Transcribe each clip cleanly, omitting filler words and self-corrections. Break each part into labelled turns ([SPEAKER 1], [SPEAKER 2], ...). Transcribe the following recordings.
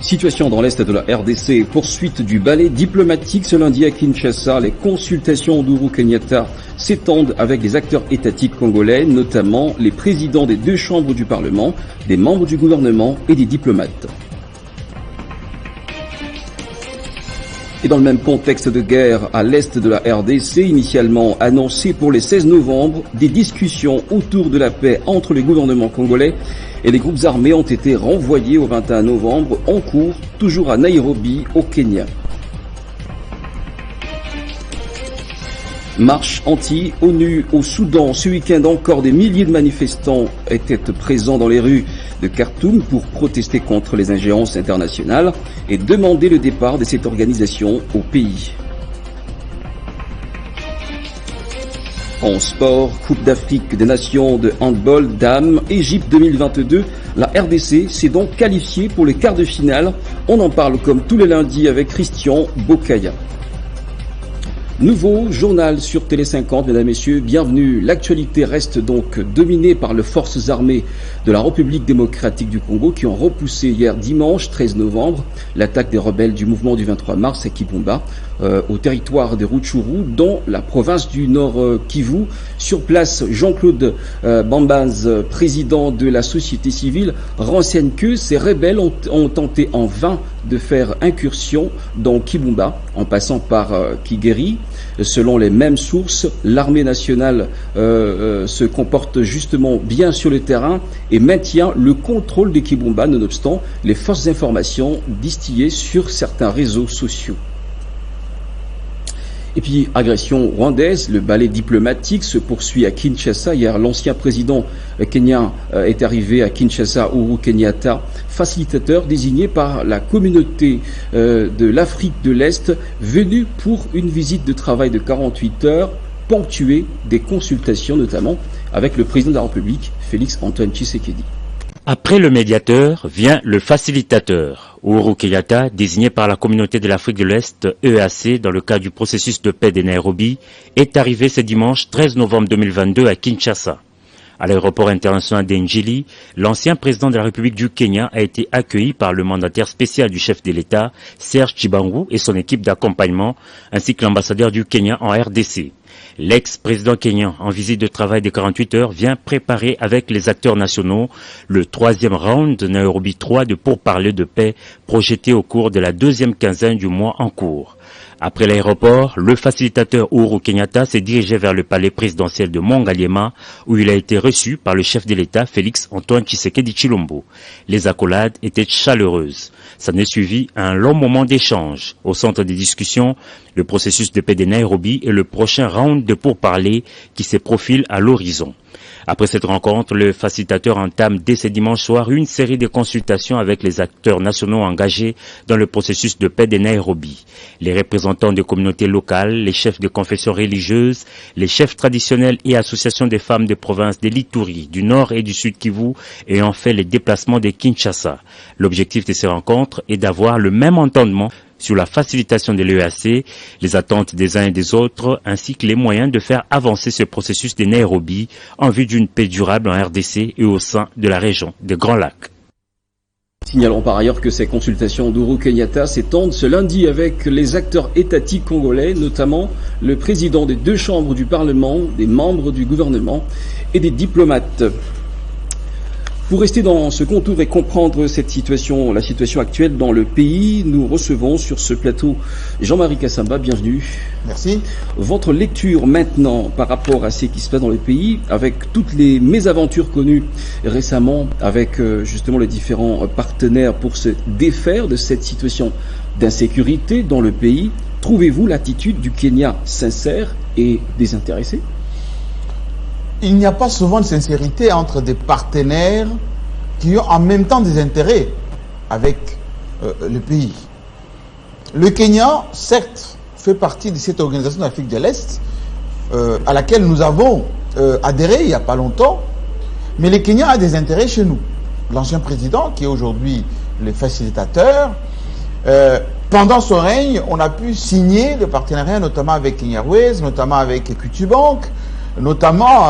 [SPEAKER 1] Situation dans l'est de la RDC, poursuite du ballet diplomatique ce lundi à Kinshasa. Les consultations d'Ourou Kenyatta s'étendent avec des acteurs étatiques congolais, notamment les présidents des 2 chambres du Parlement, des membres du gouvernement et des diplomates. Et dans le même contexte de guerre à l'est de la RDC, initialement annoncé pour les 16 novembre, des discussions autour de la paix entre les gouvernements congolais et les groupes armés ont été renvoyés au 21 novembre en cours, toujours à Nairobi, au Kenya. Marche anti-ONU au Soudan. Ce week-end encore, des milliers de manifestants étaient présents dans les rues de Khartoum pour protester contre les ingérences internationales et demander le départ de cette organisation au pays. En sport, Coupe d'Afrique des Nations de handball dames, Égypte 2022, la RDC s'est donc qualifiée pour les quarts de finale. On en parle comme tous les lundis avec Christian Bokaya. Nouveau journal sur Télé 50, mesdames et messieurs, bienvenue. L'actualité reste donc dominée par les forces armées de la République démocratique du Congo qui ont repoussé hier dimanche 13 novembre l'attaque des rebelles du mouvement du 23 mars à Kibumba au territoire de Rutshuru dans la province du Nord Kivu. Sur place, Jean-Claude Bambaz, président de la société civile, renseigne que ces rebelles ont tenté en vain de faire incursion dans Kibumba en passant par Kigeri. Selon les mêmes sources, l'armée nationale se comporte justement bien sur le terrain et maintient le contrôle de Kibumba, nonobstant les fausses informations distillées sur certains réseaux sociaux. Et puis, agression rwandaise, le ballet diplomatique se poursuit à Kinshasa. Hier, l'ancien président kenyan est arrivé à Kinshasa, Uhuru Kenyatta, facilitateur désigné par la communauté de l'Afrique de l'Est, venu pour une visite de travail de 48 heures, ponctuée des consultations notamment avec le président de la République, Félix Antoine Tshisekedi.
[SPEAKER 2] Après le médiateur vient le facilitateur. Uhuru Kenyatta, désigné par la communauté de l'Afrique de l'Est, EAC, dans le cadre du processus de paix de Nairobi, est arrivé ce dimanche 13 novembre 2022 à Kinshasa. À l'aéroport international d'Enjili, l'ancien président de la République du Kenya a été accueilli par le mandataire spécial du chef de l'État, Serge Chibangu, et son équipe d'accompagnement, ainsi que l'ambassadeur du Kenya en RDC. L'ex-président kenyan, en visite de travail de 48 heures, vient préparer avec les acteurs nationaux le 3e round de Nairobi 3 de pourparlers de paix projeté au cours de la 2e quinzaine du mois en cours. Après l'aéroport, le facilitateur Uhuru Kenyatta s'est dirigé vers le palais présidentiel de Mongaliema où il a été reçu par le chef de l'État Félix Antoine Tshisekedi Tshilombo. Les accolades étaient chaleureuses. Ça n'est suivi un long moment d'échange. Au centre des discussions, le processus de paix de Nairobi et le prochain round de pourparlers qui se profile à l'horizon. Après cette rencontre, le facilitateur entame dès ce dimanche soir une série de consultations avec les acteurs nationaux engagés dans le processus de paix de Nairobi. Les représentants des communautés locales, les chefs de confessions religieuses, les chefs traditionnels et associations des femmes des provinces de l'Ituri, du Nord et du Sud Kivu ayant fait les déplacements de Kinshasa. L'objectif de ces rencontres est d'avoir le même entendement sur la facilitation de l'EAC, les attentes des uns et des autres, ainsi que les moyens de faire avancer ce processus de Nairobi en vue d'une paix durable en RDC et au sein de la région des Grands Lacs.
[SPEAKER 1] Signalons par ailleurs que ces consultations d'Uhuru Kenyatta s'étendent ce lundi avec les acteurs étatiques congolais, notamment le président des 2 chambres du Parlement, des membres du gouvernement et des diplomates. Pour rester dans ce contour et comprendre cette situation, la situation actuelle dans le pays, nous recevons sur ce plateau Jean-Marie Kassamba, bienvenue.
[SPEAKER 3] Merci.
[SPEAKER 1] Votre lecture maintenant par rapport à ce qui se passe dans le pays, avec toutes les mésaventures connues récemment avec justement les différents partenaires pour se défaire de cette situation d'insécurité dans le pays, trouvez-vous l'attitude du Kenya sincère et désintéressée ?
[SPEAKER 3] Il n'y a pas souvent de sincérité entre des partenaires qui ont en même temps des intérêts avec le pays. Le Kenya, certes, fait partie de cette organisation d'Afrique de l'Est à laquelle nous avons adhéré il n'y a pas longtemps, mais le Kenya a des intérêts chez nous. L'ancien président, qui est aujourd'hui le facilitateur, pendant son règne, on a pu signer des partenariats, notamment avec Kenya Airways, notamment avec Equity Bank, notamment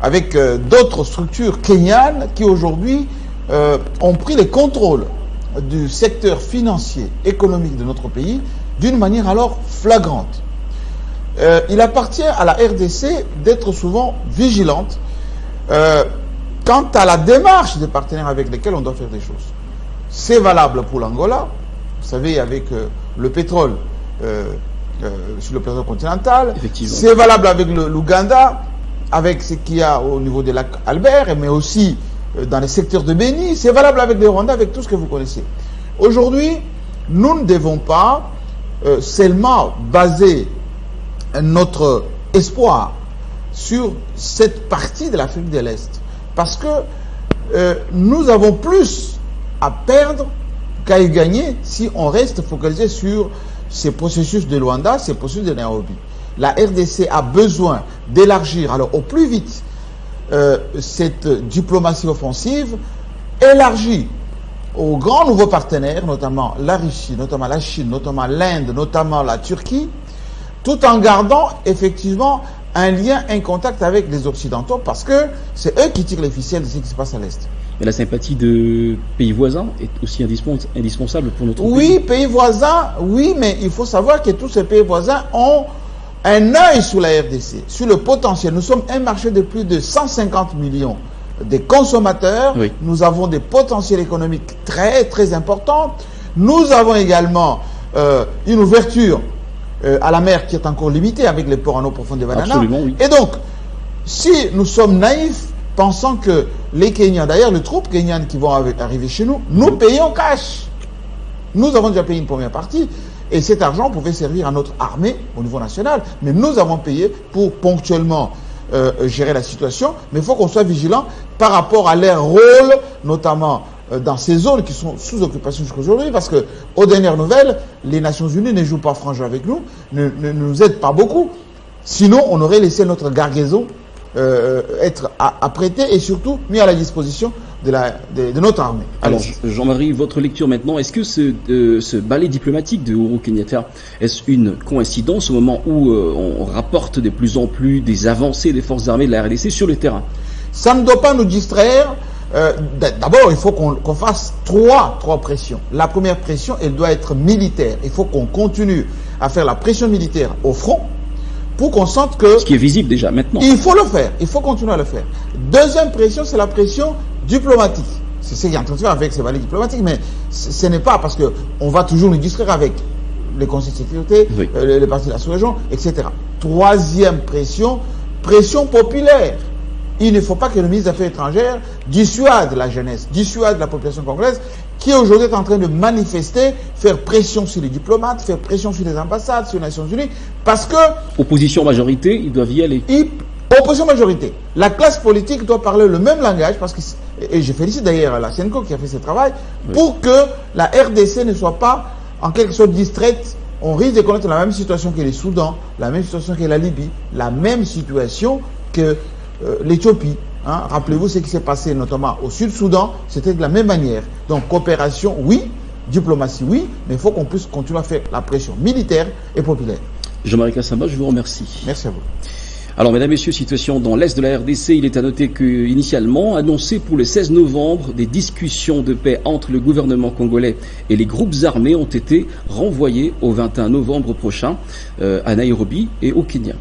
[SPEAKER 3] avec d'autres structures kenyanes qui aujourd'hui ont pris le contrôle du secteur financier, économique de notre pays d'une manière alors flagrante. Il appartient à la RDC d'être souvent vigilante quant à la démarche des partenaires avec lesquels on doit faire des choses. C'est valable pour l'Angola, vous savez, avec le pétrole sur le plateau continental. C'est valable avec l'Ouganda, avec ce qu'il y a au niveau des lacs Albert, mais aussi dans les secteurs de Béni. C'est valable avec le Rwanda, avec tout ce que vous connaissez. Aujourd'hui, nous ne devons pas seulement baser notre espoir sur cette partie de l'Afrique de l'Est. Parce que nous avons plus à perdre qu'à y gagner si on reste focalisé sur ces processus de Luanda, ces processus de Nairobi. La RDC a besoin d'élargir, alors au plus vite, cette diplomatie offensive, élargie aux grands nouveaux partenaires, notamment la Russie, notamment la Chine, notamment l'Inde, notamment la Turquie, tout en gardant effectivement un lien, un contact avec les Occidentaux, parce que c'est eux qui tirent les ficelles de ce qui se passe à l'Est.
[SPEAKER 1] Mais la sympathie de pays voisins est aussi indispensable pour notre pays.
[SPEAKER 3] Oui, pays voisins, oui, mais il faut savoir que tous ces pays voisins ont un œil sur la RDC, sur le potentiel. Nous sommes un marché de plus de 150 millions de consommateurs. Oui. Nous avons des potentiels économiques très, très importants. Nous avons également une ouverture à la mer qui est encore limitée avec les ports en eau profonde de Banana.
[SPEAKER 1] Absolument, oui.
[SPEAKER 3] Et donc, si nous sommes naïfs, pensant que les Kenyans, d'ailleurs les troupes kenyanes qui vont arriver chez nous, nous payons cash. Nous avons déjà payé une première partie et cet argent pouvait servir à notre armée au niveau national. Mais nous avons payé pour ponctuellement gérer la situation. Mais il faut qu'on soit vigilant par rapport à leur rôle, notamment dans ces zones qui sont sous occupation jusqu'à aujourd'hui, parce que, aux dernières nouvelles, les Nations Unies ne jouent pas franc jeu avec nous, ne nous aident pas beaucoup. Sinon, on aurait laissé notre gargaison être apprêté et surtout mis à la disposition de notre armée.
[SPEAKER 1] Alors, Jean-Marie, votre lecture maintenant, est-ce que ce balai diplomatique de Uhuru Kenyatta, est-ce une coïncidence au moment où on rapporte de plus en plus des avancées des forces armées de la RDC sur le terrain?
[SPEAKER 3] Ça ne doit pas nous distraire. D'abord, il faut qu'on fasse trois pressions. La première pression, elle doit être militaire. Il faut qu'on continue à faire la pression militaire au front pour qu'on sente que...
[SPEAKER 1] Ce qui est visible déjà maintenant.
[SPEAKER 3] Il faut le faire. Il faut continuer à le faire. Deuxième pression, c'est la pression diplomatique. C'est ce qu'il y a en train de faire avec ces valets diplomatiques, mais ce n'est pas parce qu'on va toujours nous distraire avec les conseils de sécurité, oui, les partis de la sous-région, etc. Troisième pression, pression populaire. Il ne faut pas que le ministre des Affaires étrangères dissuade la jeunesse, dissuade la population congolaise qui aujourd'hui est en train de manifester, faire pression sur les diplomates, faire pression sur les ambassades, sur les Nations Unies, parce que...
[SPEAKER 1] Opposition majorité, ils doivent y aller.
[SPEAKER 3] Opposition majorité. La classe politique doit parler le même langage, parce que, et je félicite d'ailleurs la CENCO qui a fait ce travail, oui, pour que la RDC ne soit pas en quelque sorte distraite. On risque de connaître la même situation que les Soudan, la même situation que la Libye, la même situation que l'Éthiopie. Hein. Rappelez-vous ce qui s'est passé notamment au Sud-Soudan, c'était de la même manière. Donc coopération, oui, diplomatie, oui, mais il faut qu'on puisse continuer à faire la pression militaire et populaire.
[SPEAKER 1] Jean-Marie Kassamba, je vous remercie.
[SPEAKER 3] Merci à vous.
[SPEAKER 1] Alors, mesdames, messieurs, situation dans l'Est de la RDC, il est à noter qu'initialement, annoncé pour le 16 novembre, des discussions de paix entre le gouvernement congolais et les groupes armés ont été renvoyées au 21 novembre prochain à Nairobi et au Kenya.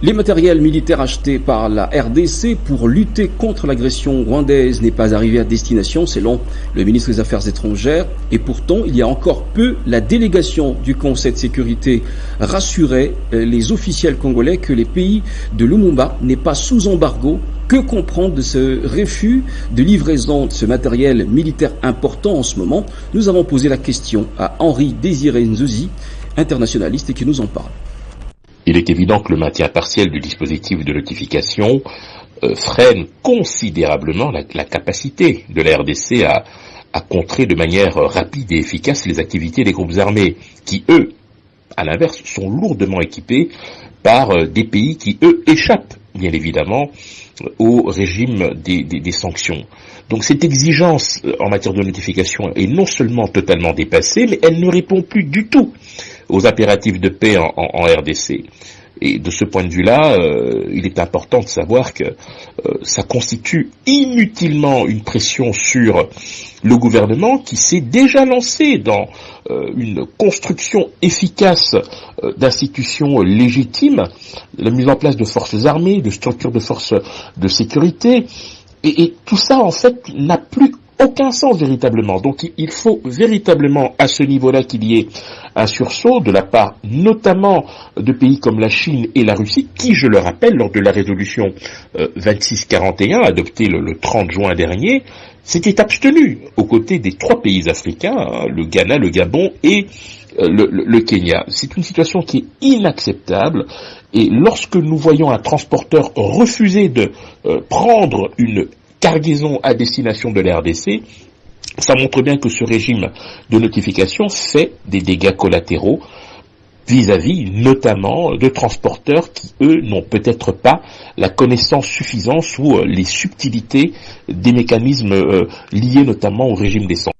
[SPEAKER 1] Les matériels militaires achetés par la RDC pour lutter contre l'agression rwandaise n'est pas arrivé à destination selon le ministre des Affaires étrangères. Et pourtant, il y a encore peu, la délégation du Conseil de sécurité rassurait les officiels congolais que les pays de Lumumba n'est pas sous embargo. Que comprendre de ce refus de livraison de ce matériel militaire important en ce moment? Nous avons posé la question à Henri Désiré Nzozi, internationaliste, et qui nous en parle.
[SPEAKER 4] Il est évident que le maintien partiel du dispositif de notification freine considérablement la capacité de la RDC à contrer de manière rapide et efficace les activités des groupes armés, qui, eux, à l'inverse, sont lourdement équipés par des pays qui, eux, échappent bien évidemment, au régime des sanctions. Donc cette exigence en matière de notification est non seulement totalement dépassée, mais elle ne répond plus du tout aux impératifs de paix en RDC. Et de ce point de vue-là, il est important de savoir que ça constitue inutilement une pression sur le gouvernement qui s'est déjà lancé dans une construction efficace d'institutions légitimes, la mise en place de forces armées, de structures de forces de sécurité, et tout ça en fait n'a plus aucun sens véritablement. Donc il faut véritablement à ce niveau-là qu'il y ait un sursaut de la part notamment de pays comme la Chine et la Russie qui, je le rappelle, lors de la résolution 2641 adoptée le 30 juin dernier, s'était abstenu aux côtés des 3 pays africains, le Ghana, le Gabon et le Kenya. C'est une situation qui est inacceptable, et lorsque nous voyons un transporteur refuser de prendre une cargaison à destination de la RDC, ça montre bien que ce régime de notification fait des dégâts collatéraux vis-à-vis notamment de transporteurs qui, eux, n'ont peut-être pas la connaissance suffisante ou les subtilités des mécanismes liés notamment au régime des sanctions.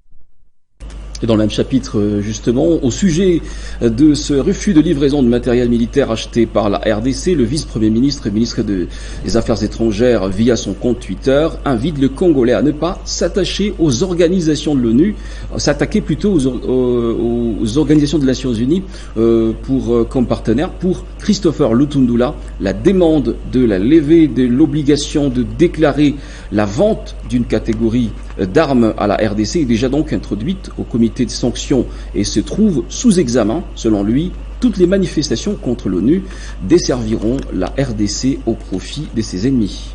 [SPEAKER 1] Et dans le même chapitre, justement, au sujet de ce refus de livraison de matériel militaire acheté par la RDC, le vice-premier ministre et ministre des Affaires étrangères, via son compte Twitter, invite le Congolais à ne pas s'attacher aux organisations de l'ONU, s'attaquer plutôt aux organisations des Nations Unies comme partenaire. Pour Christopher Lutundula, la demande de la levée de l'obligation de déclarer la vente d'une catégorie d'armes à la RDC est déjà donc introduite au comité de sanctions et se trouve sous examen. Selon lui, toutes les manifestations contre l'ONU desserviront la RDC au profit de ses ennemis.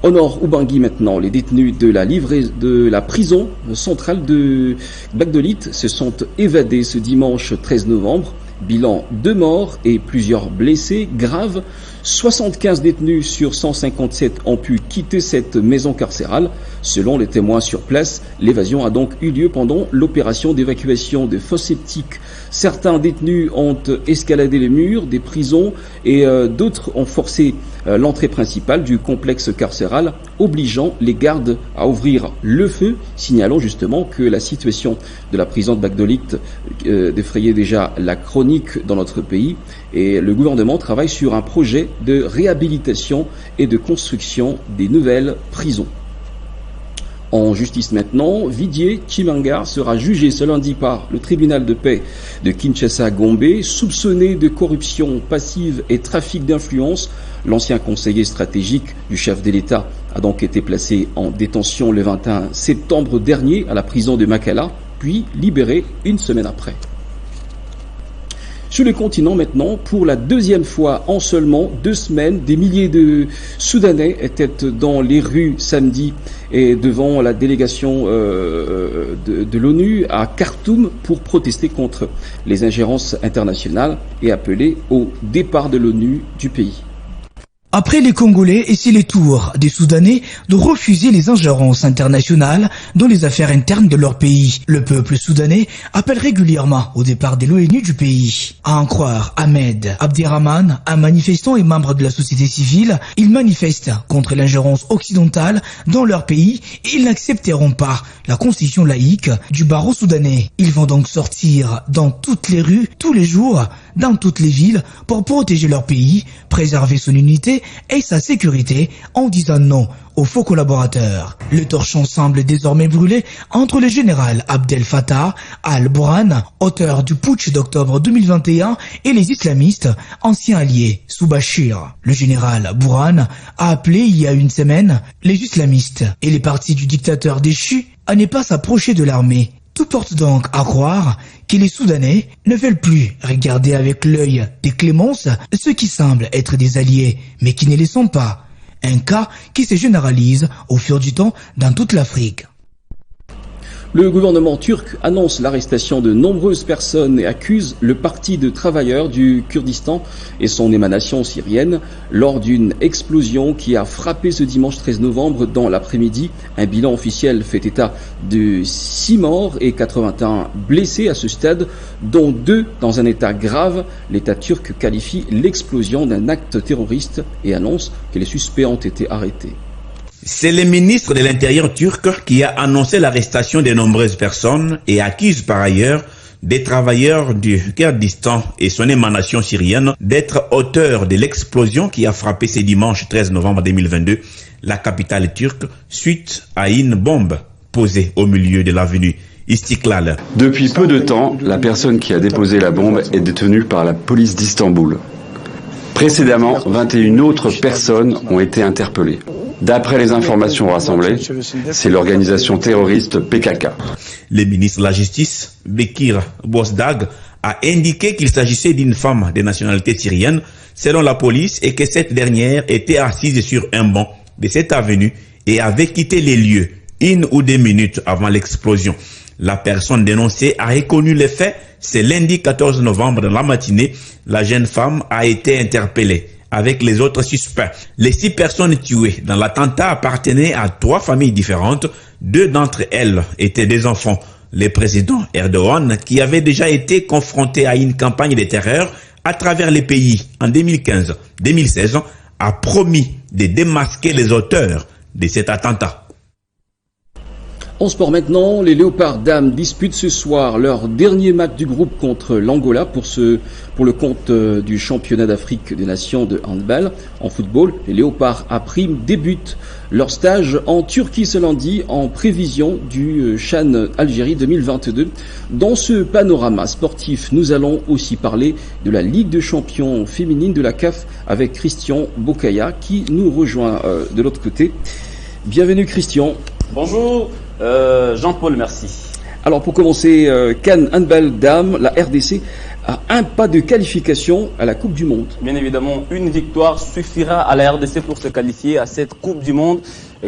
[SPEAKER 1] Au nord, Ubangui maintenant, les détenus de la prison centrale de Bagdolit se sont évadés ce dimanche 13 novembre. Bilan 2 morts et plusieurs blessés graves. 75 détenus sur 157 ont pu quitter cette maison carcérale. Selon les témoins sur place, l'évasion a donc eu lieu pendant l'opération d'évacuation des fosses septiques. Certains détenus ont escaladé les murs des prisons et d'autres ont forcé l'entrée principale du complexe carcéral, obligeant les gardes à ouvrir le feu, signalant justement que la situation de la prison de Bagdolit défrayait déjà la chronique dans notre pays, et le gouvernement travaille sur un projet de réhabilitation et de construction des nouvelles prisons. En justice maintenant, Vidier Chimanga sera jugé ce lundi par le tribunal de paix de Kinshasa-Gombe, soupçonné de corruption passive et trafic d'influence. L'ancien conseiller stratégique du chef de l'État a donc été placé en détention le 21 septembre dernier à la prison de Makala, puis libéré une semaine après. Sur le continent maintenant, pour la deuxième fois en seulement 2 semaines, des milliers de Soudanais étaient dans les rues samedi et devant la délégation de l'ONU à Khartoum pour protester contre les ingérences internationales et appeler au départ de l'ONU du pays.
[SPEAKER 5] Après les Congolais, et c'est le tour des Soudanais de refuser les ingérences internationales dans les affaires internes de leur pays. Le peuple soudanais appelle régulièrement au départ de l'ONU du pays. À en croire Ahmed Abderrahman, un manifestant et membre de la société civile, ils manifestent contre l'ingérence occidentale dans leur pays et ils n'accepteront pas la constitution laïque du barreau soudanais. Ils vont donc sortir dans toutes les rues, tous les jours, dans toutes les villes pour protéger leur pays, préserver son unité et sa sécurité en disant non aux faux collaborateurs. Le torchon semble désormais brûler entre le général Abdel Fattah al-Burhan, auteur du putsch d'octobre 2021, et les islamistes, anciens alliés sous Bachir. Le général Burhan a appelé il y a une semaine les islamistes et les partis du dictateur déchu à ne pas s'approcher de l'armée. Tout porte donc à croire que les Soudanais ne veulent plus regarder avec l'œil des clémences ceux qui semblent être des alliés, mais qui ne le sont pas. Un cas qui se généralise au fur du temps dans toute l'Afrique.
[SPEAKER 1] Le gouvernement turc annonce l'arrestation de nombreuses personnes et accuse le parti de travailleurs du Kurdistan et son émanation syrienne lors d'une explosion qui a frappé ce dimanche 13 novembre dans l'après-midi. Un bilan officiel fait état de 6 morts et 81 blessés à ce stade, dont 2 dans un état grave. L'État turc qualifie l'explosion d'un acte terroriste et annonce que les suspects ont été arrêtés.
[SPEAKER 6] C'est le ministre de l'Intérieur turc qui a annoncé l'arrestation de nombreuses personnes et accuse par ailleurs des travailleurs du Kurdistan et son émanation syrienne d'être auteurs de l'explosion qui a frappé ce dimanche 13 novembre 2022 la capitale turque suite à une bombe posée au milieu de l'avenue Istiklal.
[SPEAKER 7] Depuis peu de temps, la personne qui a déposé la bombe est détenue par la police d'Istanbul. Précédemment, 21 autres personnes ont été interpellées. D'après les informations rassemblées, c'est l'organisation terroriste PKK.
[SPEAKER 6] Le ministre de la Justice, Bekir Bozdag, a indiqué qu'il s'agissait d'une femme de nationalité syrienne, selon la police, et que cette dernière était assise sur un banc de cette avenue et avait quitté les lieux 1 ou 2 minutes avant l'explosion. La personne dénoncée a reconnu les faits. C'est lundi 14 novembre dans la matinée. La jeune femme a été interpellée avec les autres suspects. Les 6 personnes tuées dans l'attentat appartenaient à 3 familles différentes. 2 d'entre elles étaient des enfants. Le président Erdogan, qui avait déjà été confronté à une campagne de terreur à travers les pays en 2015-2016, a promis de démasquer les auteurs de cet attentat.
[SPEAKER 1] En sport maintenant, les Léopards dames disputent ce soir leur dernier match du groupe contre l'Angola pour le compte du championnat d'Afrique des Nations de handball. En football, les Léopards à prime débutent leur stage en Turquie ce lundi en prévision du CHAN Algérie 2022. Dans ce panorama sportif, nous allons aussi parler de la Ligue de champions féminine de la CAF avec Christian Bokaya qui nous rejoint de l'autre côté. Bienvenue Christian.
[SPEAKER 8] Bonjour. Jean-Paul, merci.
[SPEAKER 1] Alors pour commencer, CAN Handball Dames, la RDC a un pas de qualification à la Coupe du Monde.
[SPEAKER 8] Bien évidemment, une victoire suffira à la RDC pour se qualifier à cette Coupe du Monde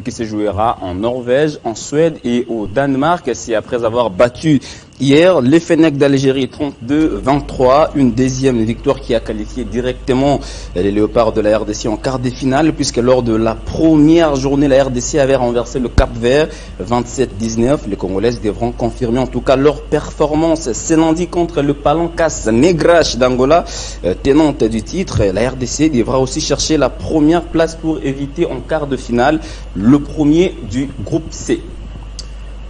[SPEAKER 8] qui se jouera en Norvège, en Suède et au Danemark. C'est après avoir battu hier les Fennecs d'Algérie 32-23, une deuxième victoire qui a qualifié directement les Léopards de la RDC en quart de finale, puisque lors de la première journée, la RDC avait renversé le Cap-Vert 27-19. Les Congolaises devront confirmer en tout cas leur performance ce lundi contre le Palancas Negrache d'Angola, tenante du titre. La RDC devra aussi chercher la première place pour éviter en quart de finale le premier du groupe C.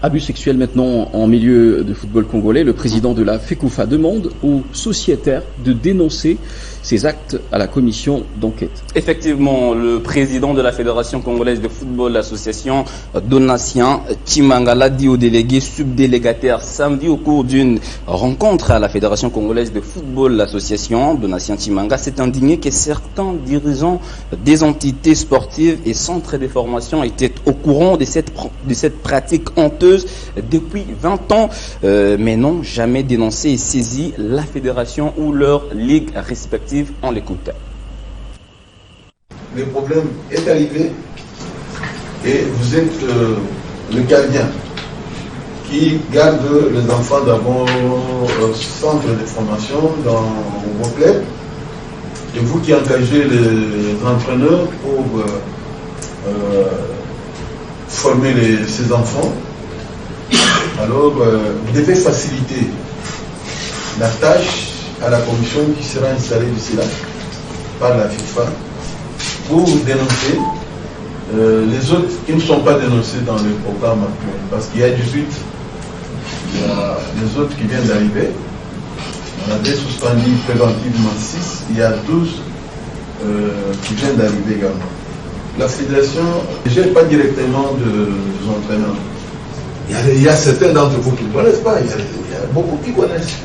[SPEAKER 1] Abus sexuels maintenant en milieu de football congolais. Le président de la FECOFA demande aux sociétaires de dénoncer ces actes à la commission d'enquête.
[SPEAKER 8] Effectivement, le président de la Fédération congolaise de football, l'association Donatien Tshimanga, l'a dit aux délégués subdélégataires samedi au cours d'une rencontre à la Fédération congolaise de football. L'association Donatien Tshimanga s'est indigné que certains dirigeants des entités sportives et centres de formation étaient au courant de cette pratique honteuse depuis 20 ans, mais n'ont jamais dénoncé et saisi la fédération ou leur ligue respective. On l'écoute.
[SPEAKER 9] Le problème est arrivé et vous êtes le gardien qui garde les enfants d'abord au centre de formation dans vos clubs et vous qui engagez les entraîneurs pour former ces enfants. Alors vous devez faciliter la tâche à la commission qui sera installée d'ici là par la FIFA pour dénoncer les autres qui ne sont pas dénoncés dans le programme actuel. Parce qu'il y a 18, il y a les autres qui viennent d'arriver. On avait suspendu préventivement 6, il y a 12 qui viennent d'arriver également. La fédération ne gère pas directement des entraîneurs. Il y a certains d'entre vous qui ne connaissent pas, il y a beaucoup qui connaissent.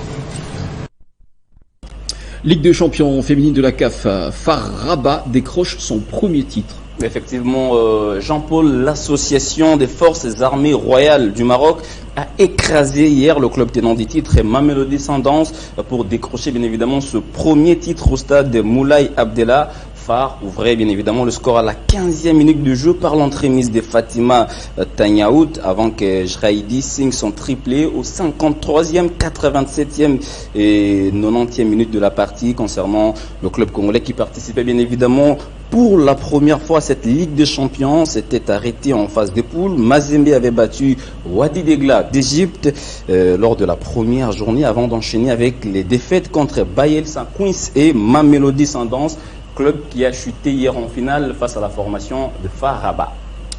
[SPEAKER 1] Ligue de champions féminine de la CAF, Far Rabat décroche son premier titre.
[SPEAKER 8] Effectivement, Jean-Paul, l'association des forces armées royales du Maroc a écrasé hier le club tenant des titres et Mamelodi Sundowns pour décrocher bien évidemment ce premier titre au stade de Moulay Abdellah Phare ouvrait bien évidemment le score à la 15e minute de jeu par l'entremise de Fatima Tanyaout avant que Jraïdi signe son triplé au 53e, 87e et 90e minute de la partie concernant le club congolais qui participait bien évidemment pour la première fois à cette Ligue des Champions. S'était arrêté en phase de poule. Mazembe avait battu Wadi Degla d'Égypte lors de la première journée avant d'enchaîner avec les défaites contre Bayel Saint-Quins et Mamelodi Sundowns, club qui a chuté hier en finale face à la formation de Phare Rabat.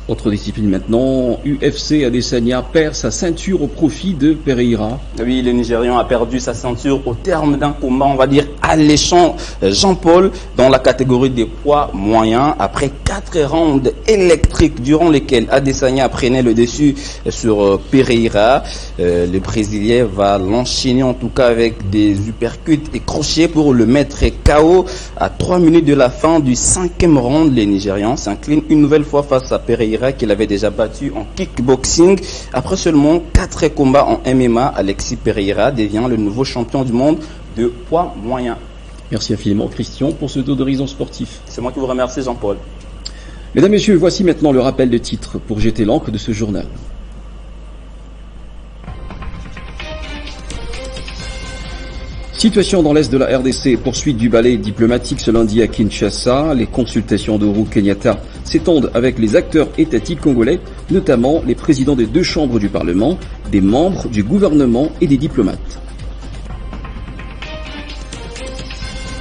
[SPEAKER 1] Autre discipline maintenant, UFC Adesanya perd sa ceinture au profit de Pereira.
[SPEAKER 8] Oui, le Nigérian a perdu sa ceinture au terme d'un combat, on va dire, alléchant Jean-Paul dans la catégorie des poids moyens après 4 rounds électriques durant lesquels Adesanya prenait le dessus sur Pereira. Le Brésilien va l'enchaîner en tout cas avec des uppercuts et crochets pour le mettre KO à 3 minutes de la fin du 5e round. Les Nigérians s'inclinent une nouvelle fois face à Pereira qu'il avait déjà battu en kickboxing. Après seulement 4 combats en MMA, Alexis Pereira devient le nouveau champion du monde de poids moyen.
[SPEAKER 1] Merci infiniment Christian pour ce tour d'horizon sportif.
[SPEAKER 8] C'est moi qui vous remercie Jean-Paul.
[SPEAKER 1] Mesdames, Messieurs, voici maintenant le rappel de titres pour jeter l'encre de ce journal. Situation dans l'est de la RDC, poursuite du balai diplomatique ce lundi à Kinshasa. Les consultations d'Ohuru Kenyatta s'étendent avec les acteurs étatiques congolais, notamment les présidents des 2 chambres du Parlement, des membres du gouvernement et des diplomates.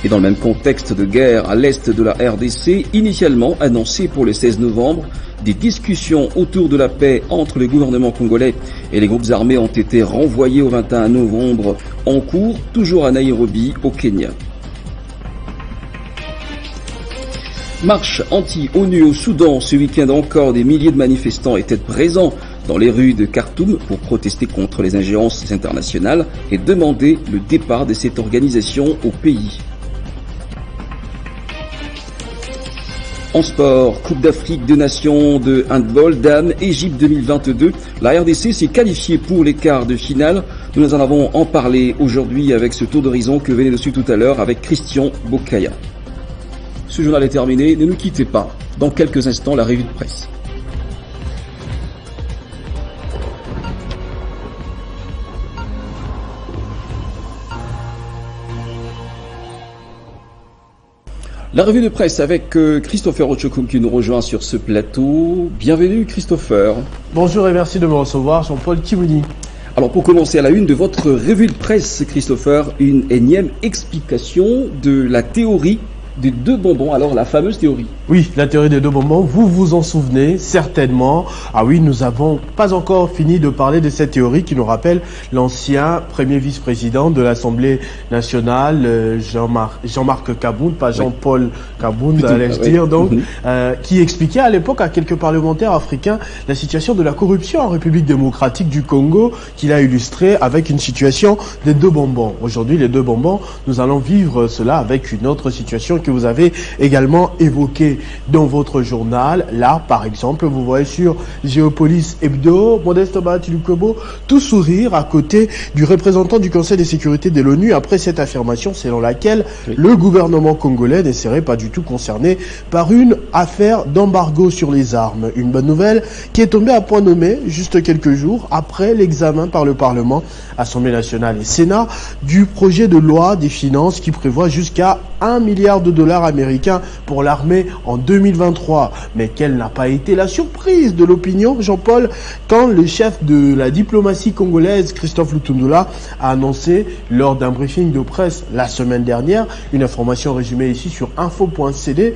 [SPEAKER 1] Et dans le même contexte de guerre à l'est de la RDC, initialement annoncé pour le 16 novembre, des discussions autour de la paix entre le gouvernement congolais et les groupes armés ont été renvoyées au 21 novembre en cours, toujours à Nairobi, au Kenya. Marche anti-ONU au Soudan. Ce week-end encore, des milliers de manifestants étaient présents dans les rues de Khartoum pour protester contre les ingérences internationales et demander le départ de cette organisation au pays. En sport, Coupe d'Afrique des Nations de handball, dames, Égypte 2022. La RDC s'est qualifiée pour les quarts de finale. Nous en avons en parlé aujourd'hui avec ce tour d'horizon que venez de suivre tout à l'heure avec Christian Bokaya. Ce journal est terminé, ne nous quittez pas. Dans quelques instants, la revue de presse. La revue de presse avec Christopher Ochokum qui nous rejoint sur ce plateau. Bienvenue Christopher.
[SPEAKER 10] Bonjour et merci de me recevoir, Jean-Paul Kibouni.
[SPEAKER 1] Alors pour commencer à la une de votre revue de presse, Christopher, une énième explication de la théorie des 2 bonbons, alors la fameuse théorie.
[SPEAKER 10] Oui, la théorie des 2 bonbons, vous vous en souvenez certainement. Ah oui, nous n'avons pas encore fini de parler de cette théorie qui nous rappelle l'ancien premier vice-président de l'Assemblée nationale, Jean-Marc Kabound, pas Jean-Paul Kabound, allais-je dire, donc, qui expliquait à l'époque à quelques parlementaires africains la situation de la corruption en République démocratique du Congo, qu'il a illustré avec une situation des 2 bonbons. Aujourd'hui, les 2 bonbons, nous allons vivre cela avec une autre situation que vous avez également évoquée dans votre journal. Là, par exemple, vous voyez sur Géopolis Hebdo, Modeste Bahatulukobo, tout sourire à côté du représentant du Conseil de sécurité de l'ONU après cette affirmation selon laquelle le gouvernement congolais ne serait pas du tout concerné par une affaire d'embargo sur les armes. Une bonne nouvelle qui est tombée à point nommé juste quelques jours après l'examen par le Parlement, Assemblée nationale et Sénat du projet de loi des finances qui prévoit jusqu'à $1 milliard américains pour l'armée en 2023. Mais quelle n'a pas été la surprise de l'opinion, Jean-Paul, quand le chef de la diplomatie congolaise, Christophe Lutundula, a annoncé lors d'un briefing de presse la semaine dernière, une information résumée ici sur info.cd,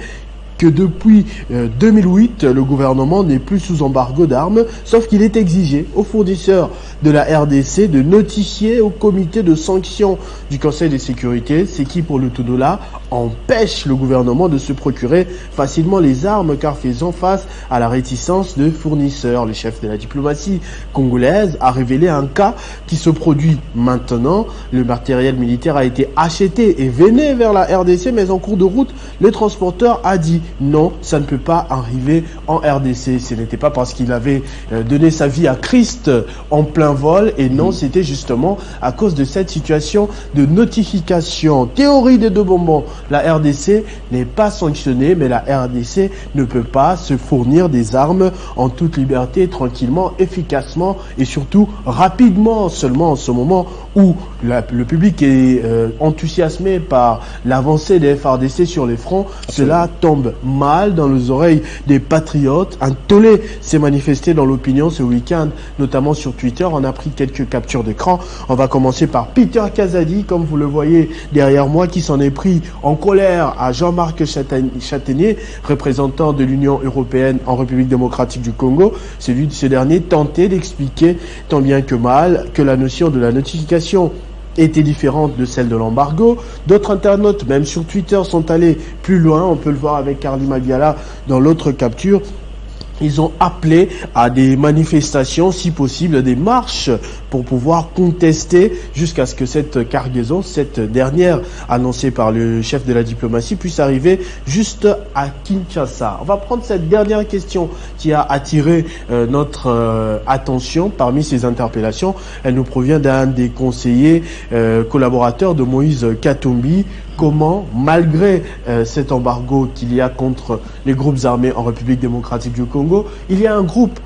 [SPEAKER 10] que depuis 2008, le gouvernement n'est plus sous embargo d'armes, sauf qu'il est exigé aux fournisseurs de la RDC de notifier au comité de sanctions du Conseil de sécurité, ce qui, pour le Toudoula, empêche le gouvernement de se procurer facilement les armes, car faisant face à la réticence de fournisseurs. Le chef de la diplomatie congolaise a révélé un cas qui se produit maintenant. Le matériel militaire a été acheté et venu vers la RDC, mais en cours de route, le transporteur a dit non, ça ne peut pas arriver en RDC. Ce n'était pas parce qu'il avait donné sa vie à Christ en plein vol, et non, c'était justement à cause de cette situation de notification. Théorie des deux bonbons, la RDC n'est pas sanctionnée, mais la RDC ne peut pas se fournir des armes en toute liberté, tranquillement, efficacement et surtout rapidement. Seulement en ce moment où le public est enthousiasmé par l'avancée des FARDC sur les fronts, cela tombe mal dans les oreilles des patriotes. Un tollé s'est manifesté dans l'opinion ce week-end, notamment sur Twitter. On a pris quelques captures d'écran. On va commencer par Peter Kazadi, comme vous le voyez derrière moi, qui s'en est pris en colère à Jean-Marc Châtaignier, représentant de l'Union européenne en République démocratique du Congo. Ce dernier tentait d'expliquer tant bien que mal que la notion de la notification était différente de celle de l'embargo. D'autres internautes, même sur Twitter, sont allés plus loin. On peut le voir avec Carly Magiala dans l'autre capture. Ils ont appelé à des manifestations, si possible, des marches pour pouvoir contester jusqu'à ce que cette cargaison, cette dernière annoncée par le chef de la diplomatie, puisse arriver juste à Kinshasa. On va prendre cette dernière question qui a attiré notre attention parmi ces interpellations. Elle nous provient d'un des conseillers collaborateurs de Moïse Katumbi. Comment, malgré cet embargo qu'il y a contre les groupes armés en République démocratique du Congo, il y a un groupe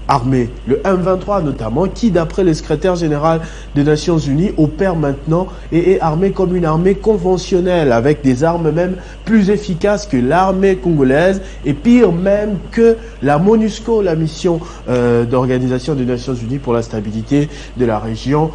[SPEAKER 10] armé, le M23 notamment, qui, d'après le secrétaire général des Nations Unies, opère maintenant et est armé comme une armée conventionnelle, avec des armes même plus efficaces que l'armée congolaise, et pire même que la MONUSCO, la mission d'Organisation des Nations Unies pour la stabilité de la région.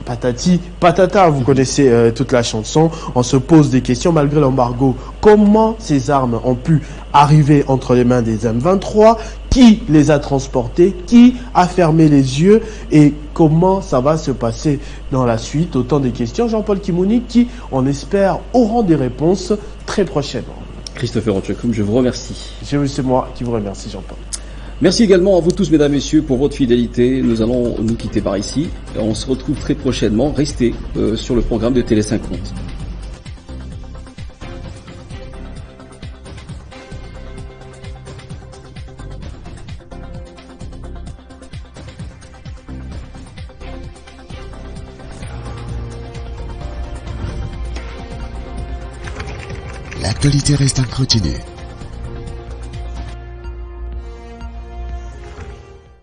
[SPEAKER 10] Patati, patata, vous connaissez toute la chanson. On se pose des questions malgré l'embargo. Comment ces armes ont pu arriver entre les mains des M23? Qui les a transportées? Qui a fermé les yeux? Et comment ça va se passer dans la suite? Autant de questions, Jean-Paul Kimouni, qui, on espère, auront des réponses très prochainement.
[SPEAKER 1] Christopher Ochakoum, je vous remercie.
[SPEAKER 10] C'est moi qui vous remercie, Jean-Paul.
[SPEAKER 1] Merci également à vous tous, mesdames, messieurs, pour votre fidélité. Nous allons nous quitter par ici. On se retrouve très prochainement. Restez sur le programme de Télé 50.
[SPEAKER 11] L'actualité reste en continu.